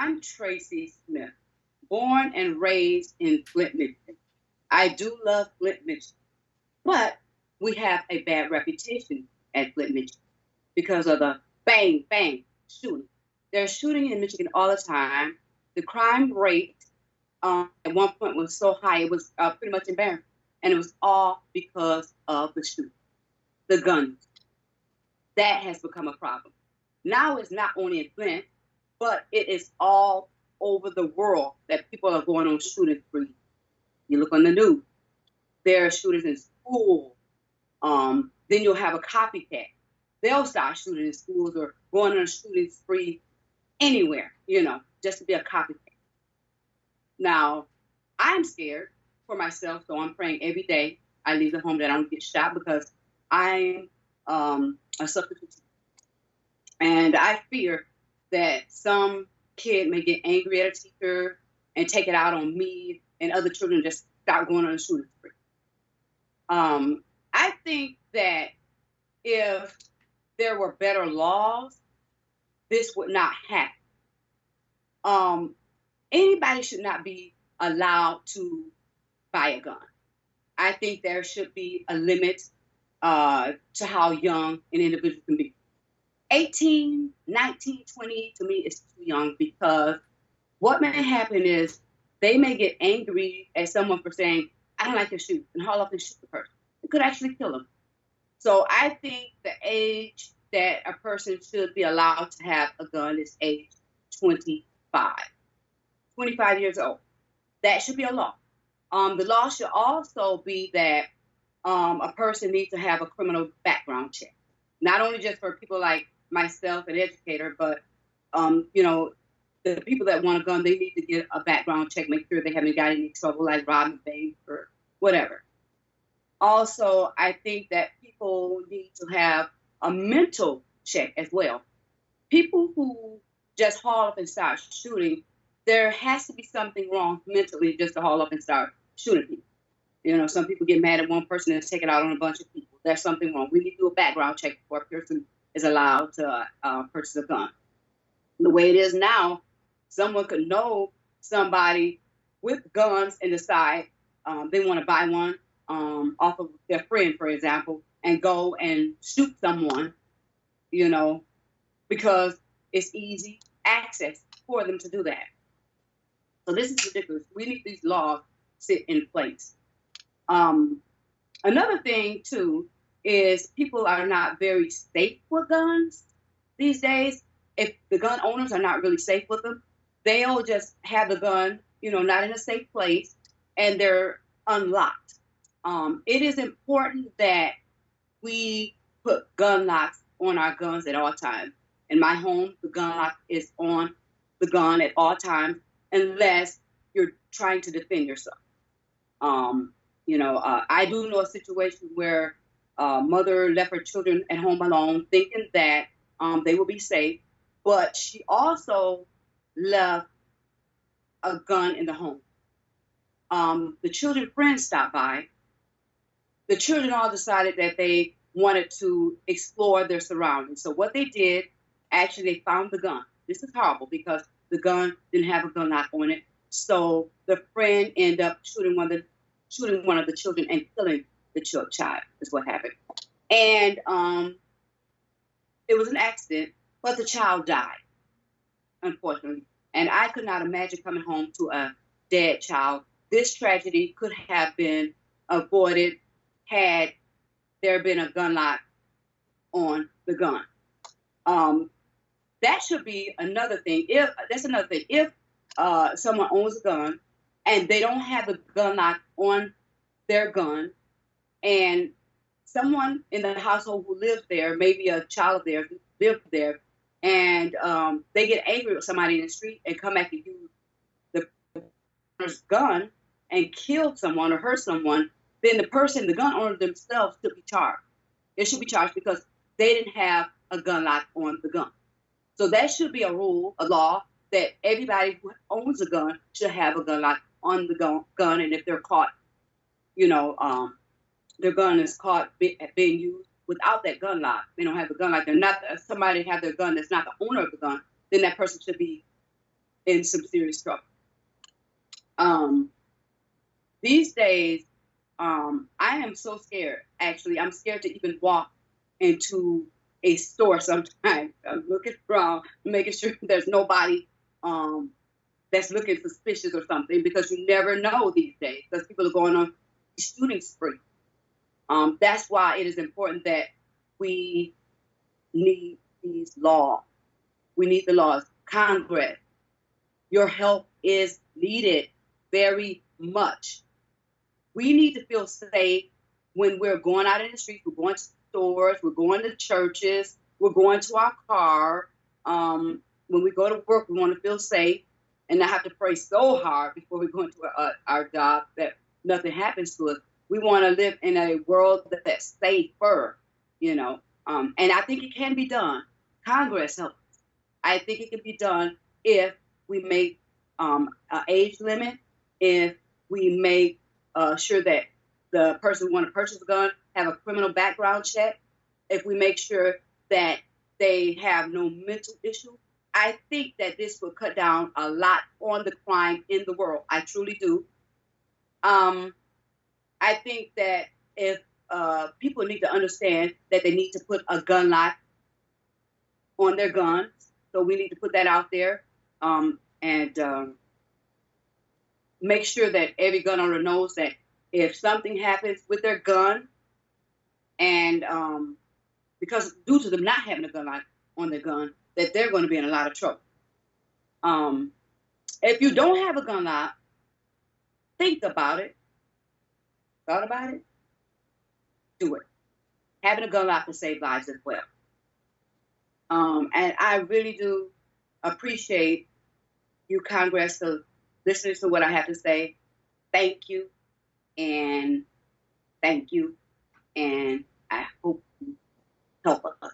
I'm Tracey Smith, born and raised in Flint, Michigan. I do love Flint, Michigan, but we have a bad reputation at Flint, Michigan because of the bang, bang shooting. They're shooting in Michigan all the time. The crime rate at one point was so high, it was pretty much embarrassing. And it was all because of the shooting, the guns. That has become a problem. Now it's not only in Flint, but it is all over the world that people are going on shooting sprees. You look on the news, there are shooters in school. Then you'll have a copycat. They'll start shooting in schools or going on a shooting spree anywhere, just to be a copycat. Now, I'm scared for myself, so I'm praying every day I leave the home that I don't get shot because I'm a substitute teacher. And I fear that some kid may get angry at a teacher and take it out on me and other children, just start going on a shooting spree. I think that if there were better laws, this would not happen. Anybody should not be allowed to buy a gun. I think there should be a limit to how young an individual can be. 18, 19, 20, to me, is too young because what may happen is they may get angry at someone for saying, I don't like to shoot, and haul up and shoot the person. It could actually kill them. So I think the age that a person should be allowed to have a gun is age 25. 25 years old. That should be a law. The law should also be that a person needs to have a criminal background check. Not only just for people like myself, an educator, but the people that want a gun, they need to get a background check, make sure they haven't got any trouble like robbing banks or whatever. Also, I think that people need to have a mental check as well. People who just haul up and start shooting, there has to be something wrong mentally just to haul up and start shooting people. Some people get mad at one person and take it out on a bunch of people. There's something wrong. We need to do a background check before a person is allowed to purchase a gun. The way it is now, someone could know somebody with guns and decide they want to buy one off of their friend, for example, and go and shoot someone, because it's easy access for them to do that. So this is ridiculous. We need these laws sit in place. Another thing, too, is people are not very safe with guns these days. If the gun owners are not really safe with them, they'll just have the gun, not in a safe place, and they're unlocked. It is important that we put gun locks on our guns at all times. In my home, the gun lock is on the gun at all times, unless you're trying to defend yourself. I do know a situation where a mother left her children at home alone, thinking that they will be safe, but she also left a gun in the home. The children's friends stopped by. The children all decided that they wanted to explore their surroundings. So what they did, actually, they found the gun. This is horrible because the gun didn't have a gun lock on it. So the friend ended up shooting one of the children and killing the child, is what happened. And it was an accident, but the child died, unfortunately. And I could not imagine coming home to a dead child. This tragedy could have been avoided had there been a gun lock on the gun. That should be another thing. If someone owns a gun and they don't have the gun lock on their gun, and someone in the household who lives there, maybe a child of theirs who lived there, and they get angry with somebody in the street and come back and use the owner's gun and kill someone or hurt someone, then the gun owner themselves should be charged. It should be charged because they didn't have a gun lock on the gun. So that should be a rule, a law, that everybody who owns a gun should have a gun lock on the gun. And if they're caught, their gun is caught being used without that gun lock, they don't have the gun lock, they're not, somebody have their gun that's not the owner of the gun, then that person should be in some serious trouble. These days, I am so scared. Actually, I'm scared to even walk into a store sometimes. I'm looking around, making sure there's nobody that's looking suspicious or something, because you never know these days, because people are going on shooting spree. That's why it is important that we need these laws. We need the laws. Congress, your help is needed very much. We need to feel safe when we're going out in the streets, we're going to stores, we're going to churches, we're going to our car. When we go to work, we want to feel safe and not have to pray so hard before we go into our job that nothing happens to us. We want to live in a world that's safer, you know. And I think it can be done. Congress helps. I think it can be done if we make an age limit, if we make sure that the person who want to purchase a gun have a criminal background check, if we make sure that they have no mental issue. I think that this will cut down a lot on the crime in the world. I truly do. Um, I think that if people need to understand that they need to put a gun lock on their guns, so we need to put that out there, and make sure that every gun owner knows that if something happens with their gun, and because due to them not having a gun lock on their gun, that they're going to be in a lot of trouble. If you don't have a gun lock, think about it. Thought about it? Do it. Having a gun lock can save lives as well. And I really do appreciate you, Congress, for listening to what I have to say. Thank you, and thank you, and I hope you help us.